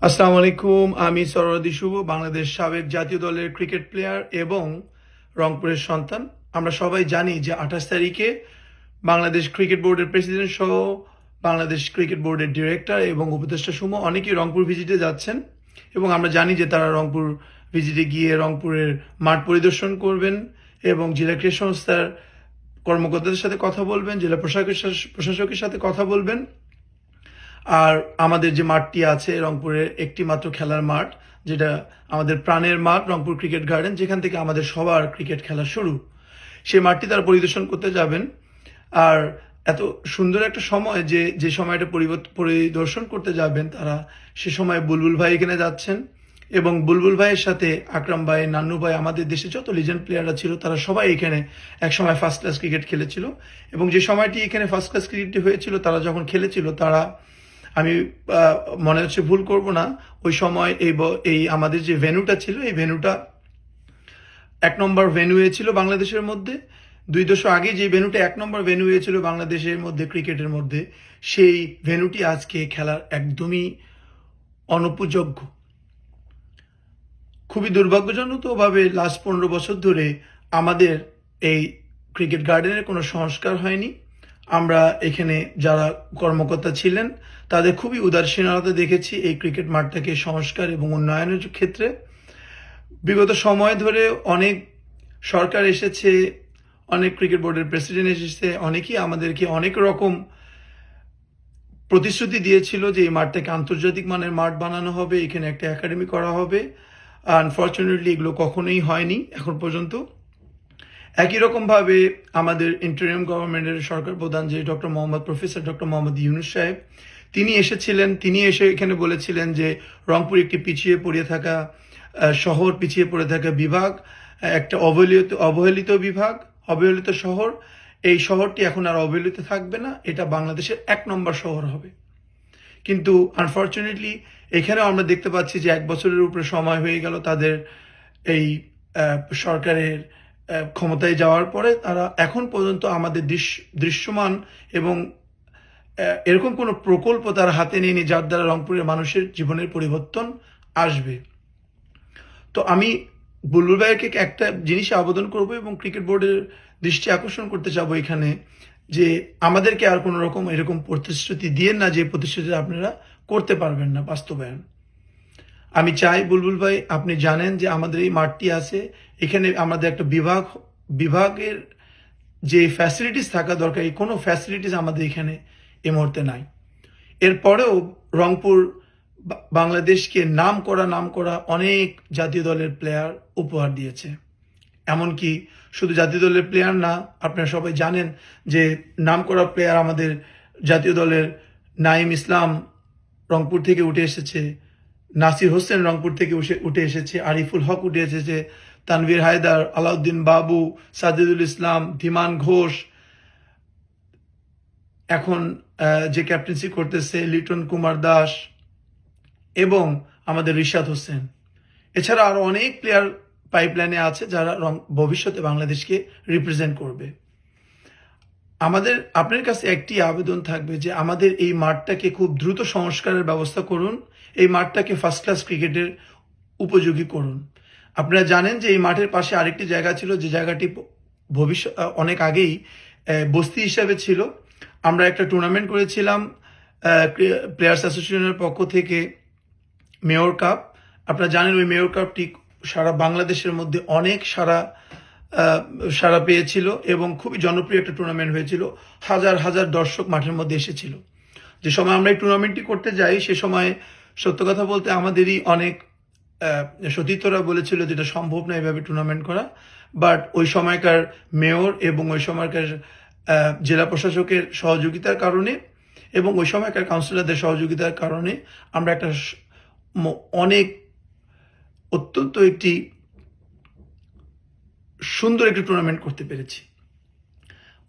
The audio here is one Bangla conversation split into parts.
আসসালামু আলাইকুম। আমি সরোয়ার্দী শুভ, বাংলাদেশ সাবেক জাতীয় দলের ক্রিকেট প্লেয়ার এবং রংপুরের সন্তান। আমরা সবাই জানি যে 28 তারিখে বাংলাদেশ ক্রিকেট বোর্ডের প্রেসিডেন্ট সহ বাংলাদেশ ক্রিকেট বোর্ডের ডিরেক্টর এবং উপদেষ্টা সমূহ অনেকেই রংপুর ভিজিটে যাচ্ছেন এবং আমরা জানি যে তারা রংপুর ভিজিটে গিয়ে রংপুরের মাঠ পরিদর্শন করবেন এবং জেলা ক্রীড়া সংস্থার কর্মকর্তাদের সাথে কথা বলবেন, জেলা প্রশাসকের সাথে কথা বলবেন। আর আমাদের যে মাঠটি আছে রংপুরের একটি মাত্র খেলার মাঠ, যেটা আমাদের প্রাণের মাঠ রংপুর ক্রিকেট গার্ডেন, যেখান থেকে আমাদের সবার ক্রিকেট খেলা শুরু, সেই মাঠটি তারা পরিদর্শন করতে যাবেন। আর এত সুন্দর একটা সময় যে যে সময়টা পরিদর্শন করতে যাবেন তারা, সে সময় বুলবুল ভাই এখানে যাচ্ছেন এবং বুলবুল ভাইয়ের সাথে আকরাম ভাই, নান্নু ভাই, আমাদের দেশে যত লিজেন্ড প্লেয়াররা ছিল তারা সবাই এখানে এক সময় ফার্স্ট ক্লাস ক্রিকেট খেলেছিল। এবং যে সময়টি এখানে ফার্স্ট ক্লাস ক্রিকেটটি হয়েছিল, তারা যখন খেলেছিল, তারা, আমি মনে হচ্ছে ভুল করব না, ওই সময় এই আমাদের যে ভেন্যুটা ছিল, এই ভেন্যুটা 1 নম্বর ভেন্যু ছিল বাংলাদেশের মধ্যে। 2 দশক আগে যে ভেন্যুটা 1 নম্বর ভেন্যু ছিল বাংলাদেশের মধ্যে ক্রিকেটের মধ্যে, সেই ভেন্যুটি আজকে খেলার একদমই অনুপযোগ্য। খুবই দুর্ভাগ্যজনকভাবে লাস্ট 15 বছর ধরে আমাদের এই ক্রিকেট গার্ডেনের কোনো সংস্কার হয়নি। আমরা এখানে যারা কর্মকর্তা ছিলেন তাদের খুবই উদাসীনতা দেখেছি এই ক্রিকেট মাঠটাকে সংস্কার এবং উন্নয়নের ক্ষেত্রে। বিগত সময় ধরে অনেক সরকার এসেছে, অনেক ক্রিকেট বোর্ডের প্রেসিডেন্ট এসেছে, অনেকেই আমাদেরকে অনেক রকম প্রতিশ্রুতি দিয়েছিল যে এই মাঠটাকে আন্তর্জাতিক মানের মাঠ বানানো হবে, এখানে একটা একাডেমি করা হবে। আনফর্চুনেটলি এগুলো কখনোই হয়নি এখন পর্যন্ত। একই রকমভাবে আমাদের ইন্টারিম গভর্নমেন্টের সরকার প্রধান যে প্রফেসর ডক্টর মোহাম্মদ ইউনূস সাহেব, তিনি এসেছিলেন। তিনি এসে এখানে বলেছিলেন যে রংপুর একটি পিছিয়ে পড়ে থাকা শহর, পিছিয়ে পড়ে থাকা বিভাগ, একটা অবহেলিত বিভাগ, অবহেলিত শহর। এই শহরটি এখন আর অবহেলিত থাকবে না, এটা বাংলাদেশের 1 নম্বর শহর হবে। কিন্তু আনফর্চুনেটলি এখানেও আমরা দেখতে পাচ্ছি যে 1 বছরের উপরে সময় হয়ে গেল তাদের এই সরকারের ক্ষমতায় যাওয়ার পরে। তারা এখন পর্যন্ত আমাদের দৃশ্যমান এবং এরকম কোনো প্রকল্প তারা হাতে নেয়নি যার দ্বারা রংপুরের মানুষের জীবনের পরিবর্তন আসবে। তো আমি বুলবুল ভাইকে একটা জিনিসে আবেদন করব এবং ক্রিকেট বোর্ডের দৃষ্টি আকর্ষণ করতে চাবো এখানে, যে আমাদেরকে আর কোনো রকম এরকম প্রতিশ্রুতি দিয়েন না যে প্রতিশ্রুতি আপনারা করতে পারবেন না বাস্তবায়ন। আমি চাই বুলবুল ভাই, আপনি জানেন যে আমাদের এই মাঠটি আছে, এখানে আমাদের একটা বিভাগের যে ফ্যাসিলিটিস থাকা দরকার, এই কোনো ফ্যাসিলিটিস আমাদের এখানে এই মুহূর্তে নাই। এরপরেও রংপুর বাংলাদেশকে নাম করা অনেক জাতীয় দলের প্লেয়ার উপহার দিয়েছে। এমনকি শুধু জাতীয় দলের প্লেয়ার না, আপনারা সবাই জানেন যে নাম করা প্লেয়ার আমাদের জাতীয় দলের নাইম ইসলাম রংপুর থেকে উঠে এসেছে, নাসির হোসেন রংপুর থেকে উঠে এসেছে, আরিফুল হক উঠে এসেছে, তানভীর হায়দার, আলাউদ্দিন বাবু, সাজিদুল ইসলাম, ধীমান ঘোষ, এখন যে ক্যাপ্টেন্সি করতেছে লিটন কুমার দাস এবং আমাদের রিশাদ হোসেন। এছাড়া আরো অনেক প্লেয়ার পাইপলাইনে আছে যারা ভবিষ্যতে বাংলাদেশকে রিপ্রেজেন্ট করবে। আমাদের আপনার কাছে একটি আবেদন থাকবে যে আমাদের এই মাঠটাকে খুব দ্রুত সংস্কারের ব্যবস্থা করুন, এই মাঠটাকে ফার্স্ট ক্লাস ক্রিকেটের উপযোগী করুন। আপনারা জানেন যে এই মাঠের পাশে আরেকটি জায়গা ছিল, যে জায়গাটি ভবিষ্যৎ অনেক আগেই বস্তি হিসাবে ছিল। আমরা একটা টুর্নামেন্ট করেছিলাম প্লেয়ার্স অ্যাসোসিয়েশনের পক্ষ থেকে, মেয়র কাপ। আপনারা জানেন ওই মেয়র কাপটি সারা বাংলাদেশের মধ্যে অনেক সারা পেয়েছিল এবং খুবই জনপ্রিয় একটা টুর্নামেন্ট হয়েছিল। হাজার হাজার দর্শক মাঠের মধ্যে এসেছিল। যে সময় আমরা এই টুর্নামেন্টটি করতে যাই, সে সময় সত্য কথা বলতে আমাদেরই অনেক সতীর্থরা বলেছিল যেটা সম্ভব না এভাবে টুর্নামেন্ট করা। বাট ওই সময়কার মেয়র এবং ওই সময়কার জেলা প্রশাসকের সহযোগিতার কারণে এবং ওই সময়কার কাউন্সিলরদের সহযোগিতার কারণে আমরা একটা অনেক অত্যন্ত একটি সুন্দর একটি টুর্নামেন্ট করতে পেরেছি।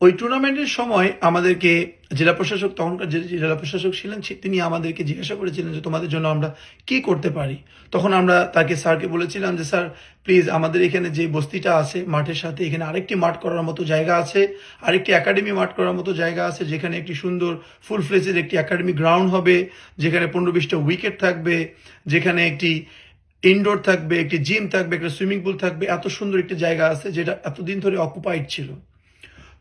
ওই টুর্নামেন্টের সময় আমাদেরকে জেলা প্রশাসক, তখনকার যে জেলা প্রশাসক ছিলেন তিনি আমাদেরকে জিজ্ঞাসা করেছিলেন যে তোমাদের জন্য আমরা কি করতে পারি। তখন আমরা তাকে স্যারকে বলেছিলাম যে স্যার প্লিজ আমাদের এখানে যে বস্তিটা আছে মাঠের সাথে, এখানে আরেকটি মাঠ করার মতো জায়গা আছে, আরেকটি একাডেমি মাঠ করার মতো জায়গা আছে, যেখানে একটি সুন্দর ফুল ফ্লেজের একটি একাডেমি গ্রাউন্ড হবে, যেখানে 15-20টা উইকেট থাকবে, যেখানে একটি ইনডোর থাকবে, একটি জিম থাকবে, একটা সুইমিং পুল থাকবে। এত সুন্দর একটি জায়গা আছে যেটা এতদিন ধরে অকুপাইড ছিল।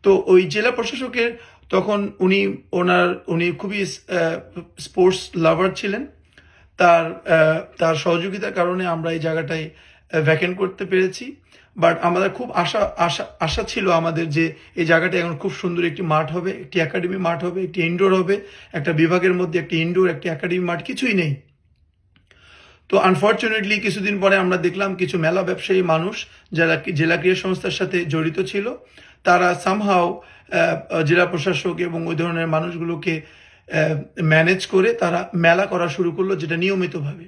তো ওই জেলা প্রশাসকের তখন উনি খুবই স্পোর্টস লাভার ছিলেন। তার সহযোগিতার কারণে আমরা এই জায়গাটায় ভ্যাকেন্ট করতে পেরেছি। বাট আমাদের খুব আশা ছিল আমাদের যে এই জায়গাটা এখন খুব সুন্দর একটি মাঠ হবে, একটি একাডেমি মাঠ হবে, একটি ইনডোর হবে, একটা বিভাগের মধ্যে একটি ইনডোর, একটি একাডেমি মাঠ, কিছুই নেই। তো আনফর্চুনেটলি কিছুদিন পরে আমরা দেখলাম কিছু মেলা ব্যবসায়ী মানুষ যারা জেলা ক্রীড়া সংস্থার সাথে জড়িত ছিল, তারা সামহাও জেলা প্রশাসক এবং ওই ধরনের মানুষগুলোকে ম্যানেজ করে তারা মেলা করা শুরু করলো, যেটা নিয়মিতভাবে,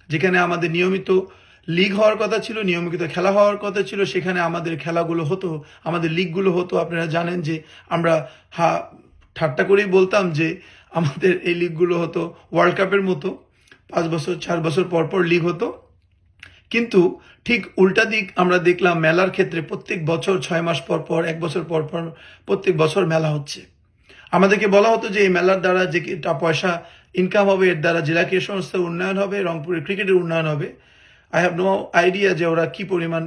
যেখানে আমাদের নিয়মিত লিগ হওয়ার কথা ছিল, নিয়মিত খেলা হওয়ার কথা ছিল, সেখানে আমাদের খেলাগুলো হতো, আমাদের লিগগুলো হতো। আপনারা জানেন যে আমরা ঠাট্টা করেই বলতাম যে আমাদের এই লিগগুলো হতো ওয়ার্ল্ড কাপের মতো, 5 বছর 4 বছর পর পর লিগ হতো। কিন্তু ঠিক উল্টা দিক আমরা দেখলাম মেলার ক্ষেত্রে প্রত্যেক বছর 6 মাস পর পর, 1 বছর পর পর প্রত্যেক বছর মেলা হচ্ছে। আমাদেরকে বলা হতো যে এই মেলার দ্বারা যে পয়সা ইনকাম হবে, এর দ্বারা জেলা ক্রীড়া সংস্থার উন্নয়ন হবে, রংপুরের ক্রিকেটের উন্নয়ন হবে। আই হ্যাভ নো আইডিয়া যে ওরা কি পরিমাণ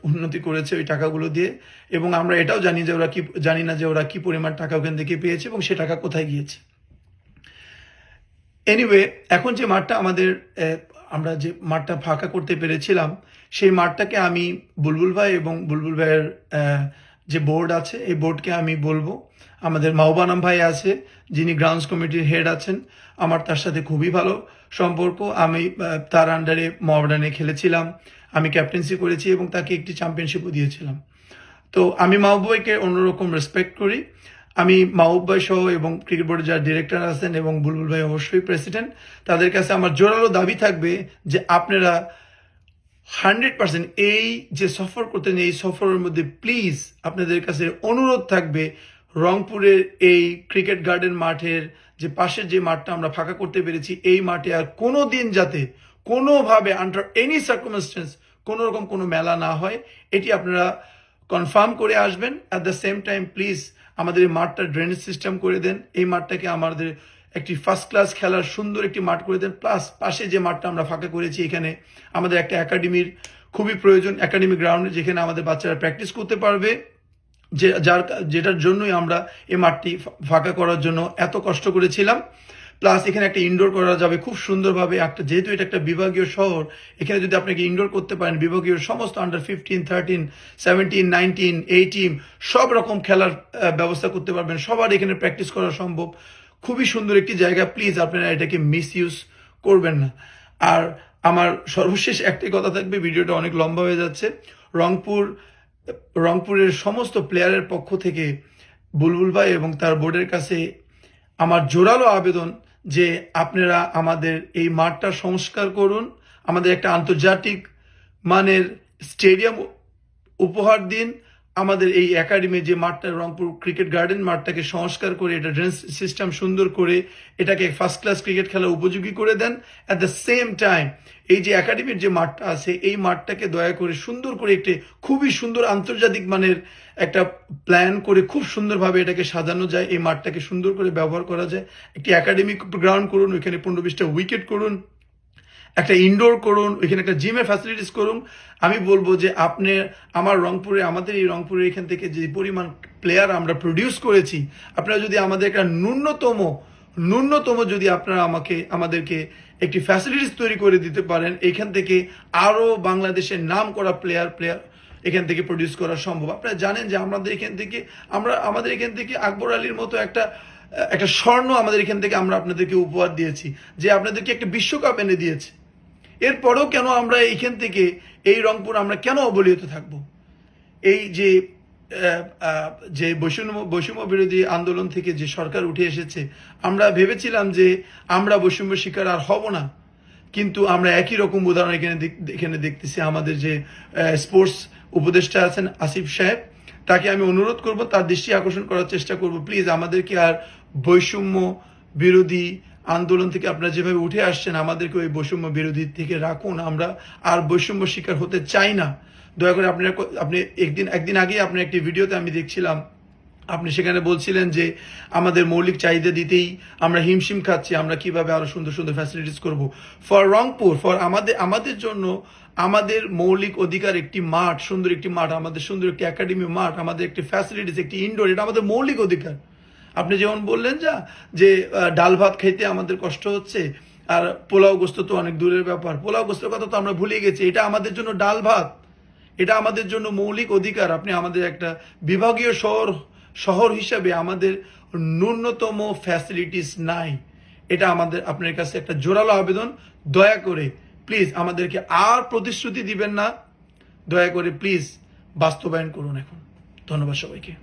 উন্নতি করেছে ওই টাকাগুলো দিয়ে, এবং আমরা এটাও জানি না যে ওরা কি পরিমাণ টাকা ওখান থেকে পেয়েছে এবং সে টাকা কোথায় গিয়েছে। এনিওয়ে, এখন যে মাঠটা আমরা যে মাঠটা ফাঁকা করতে পেরেছিলাম, সেই মাঠটাকে আমি বুলবুল ভাই এবং বুলবুল ভাইয়ের যে বোর্ড আছে এই বোর্ডকে আমি বলবো, আমাদের মাহবানাম ভাই আছে যিনি গ্রাউন্ডস কমিটির হেড আছেন, আমার তার সাথে খুবই ভালো সম্পর্ক। আমি তার আন্ডারে মহাবাডানে খেলেছিলাম, আমি ক্যাপ্টেন্সি করেছি এবং তাকে একটি চ্যাম্পিয়নশিপও দিয়েছিলাম। তো আমি মাহবুব ভাইকে অন্যরকম রেসপেক্ট করি। আমি মাহবুব ভাই সহ এবং ক্রিকেট বোর্ডের যারা ডিরেক্টর আছেন এবং বুলবুল ভাই অবশ্যই প্রেসিডেন্ট, তাদের কাছে আমার জোরালো দাবি থাকবে যে আপনারা 100% এই যে সফর করতেন, এই সফরের মধ্যে প্লিজ আপনাদের কাছে অনুরোধ থাকবে রংপুরের এই ক্রিকেট গার্ডেন মাঠের যে পাশের যে মাঠটা আমরা ফাঁকা করতে পেরেছি, এই মাঠে আর কোনো দিন যাতে কোনোভাবে আন্ডার এনি সার্কামস্টেন্স কোনো রকম কোনো মেলা না হয়, এটি আপনারা কনফার্ম করে আসবেন। At the same time please আমাদের এই মাঠটা ড্রেনেজ সিস্টেম করে দেন, এই মাঠটাকে আমাদের একটি ফার্স্ট ক্লাস খেলার সুন্দর একটি মাঠ করে দেন। প্লাস পাশে যে মাঠটা আমরা ফাঁকা করেছি, এখানে আমাদের একটা একাডেমির খুবই প্রয়োজন, একাডেমি গ্রাউন্ডে, যেখানে আমাদের বাচ্চারা প্র্যাকটিস করতে পারবে, যেটার জন্যই আমরা এই মাঠটি ফাঁকা করার জন্য এত কষ্ট করেছিলাম। প্লাস এখানে একটা ইনডোর করা যাবে খুব সুন্দরভাবে, যেহেতু এটা একটা বিভাগীয় শহর, এখানে যদি আপনাকে ইনডোর করতে পারেন, বিভাগীয় সমস্ত আন্ডার 15, 13, 17, 19, 18 সব রকম খেলার ব্যবস্থা করতে পারবেন, সবার এখানে প্র্যাকটিস করা সম্ভব। খুবই সুন্দর একটি জায়গা, প্লিজ আপনারা এটাকে মিস ইউজ করবেন না। আর আমার সর্বশেষ একটাই কথা থাকবে, ভিডিওটা অনেক লম্বা হয়ে যাচ্ছে। রংপুরের সমস্ত প্লেয়ারের পক্ষ থেকে বুলবুল ভাই এবং তার বোর্ডের কাছে আমার জোরালো আবেদন যে আপনারা আমাদের এই মাঠটা সংস্কার করুন, আমাদের একটা আন্তর্জাতিক মানের স্টেডিয়াম উপহার দিন, আমাদের এই একাডেমি যে মাঠটা রংপুর ক্রিকেট গার্ডেন মাঠটাকে সংস্কার করে এটা ড্রেনেজ সিস্টেম সুন্দর করে এটাকে ফার্স্ট ক্লাস ক্রিকেট খেলার উপযোগী করে দেন। অ্যাট দ্য সেম টাইম এই যে একাডেমির যে মাঠটা আছে এই মাঠটাকে দয়া করে সুন্দর করে একটি খুবই সুন্দর আন্তর্জাতিক মানের একটা প্ল্যান করে খুব সুন্দরভাবে এটাকে সাজানো যায়, এই মাঠটাকে সুন্দর করে ব্যবহার করা যায়। একটি একাডেমিক গ্রাউন্ড করুন, ওইখানে 15-20টা উইকেট করুন, একটা ইনডোর করুন, ওইখানে একটা জিমের ফ্যাসিলিটিস করুন। আমি বলবো যে আমাদের এই রংপুরে এখান থেকে যে পরিমাণ প্লেয়ার আমরা প্রডিউস করেছি, আপনারা যদি আমাদের একটা ন্যূনতম যদি আপনারা আমাদেরকে একটি ফ্যাসিলিটিস তৈরি করে দিতে পারেন, এখান থেকে আরও বাংলাদেশের নাম করা প্লেয়ার এখান থেকে প্রডিউস করা সম্ভব। আপনারা জানেন যে আমাদের এখান থেকে আকবর আলীর মতো একটা স্বর্ণ আমাদের এখান থেকে আমরা আপনাদেরকে উপহার দিয়েছি, যে আপনাদেরকে একটা বিশ্বকাপ এনে দিয়েছে। এরপরেও কেন আমরা এইখান থেকে এই রংপুর আমরা কেন অবহেলিত থাকবো? এই যে বৈষম্য বিরোধী আন্দোলন থেকে যে সরকার উঠে এসেছে, আমরা ভেবেছিলাম যে আমরা বৈষম্য শিকার আর হব না, কিন্তু আমরা একই রকম উদাহরণ এখানে দেখতেছি। আমাদের যে স্পোর্টস উপদেষ্টা আছেন আসিফ সাহেব, তাকে আমি অনুরোধ করব, তার দৃষ্টি আকর্ষণ করার চেষ্টা করব, প্লিজ আমাদেরকে আর বৈষম্য বিরোধী আন্দোলন থেকে আপনারা যেভাবে উঠে আসছেন আমাদেরকে ওই বৈষম্য বিরোধী থেকে রাখুন। আমরা আর বৈষম্য শিকার হতে চাই না। দয়া করে আপনি একদিন আগেই আপনার একটি ভিডিওতে আমি দেখছিলাম, আপনি সেখানে বলছিলেন যে আমাদের মৌলিক চাহিদা দিতেই আমরা হিমশিম খাচ্ছি, আমরা কিভাবে আরো সুন্দর সুন্দর ফ্যাসিলিটিস করব ফর রংপুর, ফর আমাদের জন্য। আমাদের মৌলিক অধিকার একটি মাঠ, সুন্দর একটি মাঠ, আমাদের সুন্দর একটি একাডেমি মাঠ, আমাদের একটি ফ্যাসিলিটিস, একটি ইনডোর, এটা আমাদের মৌলিক অধিকার। আপনি যেমন বললেন যে ডাল ভাত খাইতে আমাদের কষ্ট হচ্ছে, আর পোলাও গোস্ত তো অনেক দূরের ব্যাপার। পোলাও গোস্তের কথা তো আমরা ভুলে গেছি। এটা আমাদের জন্য ডাল ভাত, এটা আমাদের জন্য মৌলিক অধিকার। আপনি আমাদের একটা বিভাগীয় শহর হিসাবে আমাদের ন্যূনতম ফ্যাসিলিটিস নাই। এটা আপনার কাছে একটা জোরালো আবেদন, দয়া করে প্লিজ আমাদেরকে আর প্রতিশ্রুতি দিবেন না, দয়া করে প্লিজ বাস্তবায়ন করুন এখন। ধন্যবাদ সবাইকে।